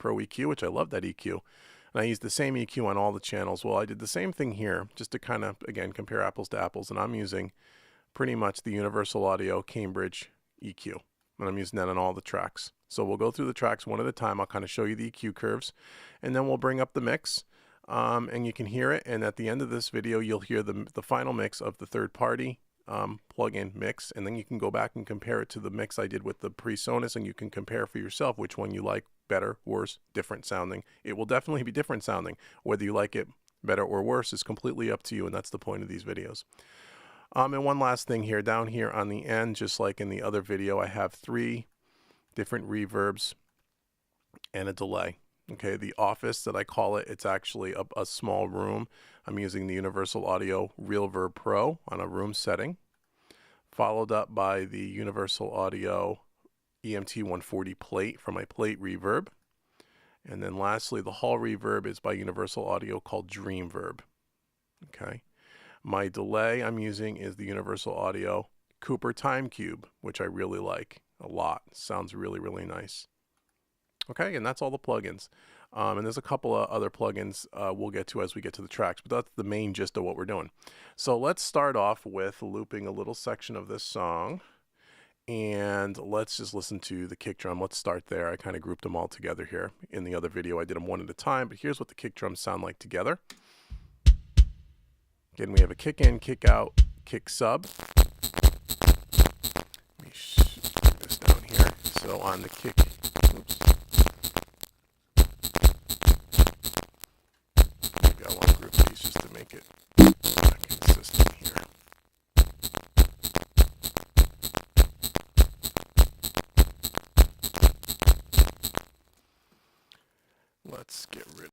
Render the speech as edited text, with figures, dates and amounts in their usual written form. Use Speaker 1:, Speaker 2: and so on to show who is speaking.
Speaker 1: Pro EQ, which I love that EQ. And I used the same EQ on all the channels. Well, I did the same thing here, just to kind of, again, compare apples to apples. And I'm using pretty much the Universal Audio Cambridge EQ. And I'm using that on all the tracks. So we'll go through the tracks one at a time. I'll kind of show you the EQ curves, and then we'll bring up the mix, and you can hear it. And at the end of this video, you'll hear the final mix of the third-party plug-in mix, and then you can go back and compare it to the mix I did with the PreSonus, and you can compare for yourself which one you like better, worse, different sounding. It will definitely be different sounding. Whether you like it better or worse is completely up to you, and that's the point of these videos. And one last thing here, down here on the end, just like in the other video, I have 3 different reverbs and a delay. Okay, the office that I call it, it's actually a small room. I'm using the Universal Audio RealVerb Pro on a room setting, followed up by the Universal Audio EMT 140 plate for my plate reverb. And then lastly, the hall reverb is by Universal Audio called Dreamverb. Okay. My delay I'm using is the Universal Audio Cooper Time Cube, which I really like a lot. Sounds really, really nice. Okay, and that's all the plugins. And there's a couple of other plugins we'll get to as we get to the tracks, but that's the main gist of what we're doing. So let's start off with looping a little section of this song, and let's just listen to the kick drum. Let's start there. I kind of grouped them all together here. In the other video, I did them one at a time, but here's what the kick drums sound like together. Again, we have a kick in, kick out, kick sub. Let me put this down here. So on the kick, oops. Maybe I want to group these just to make it consistent here. Let's get rid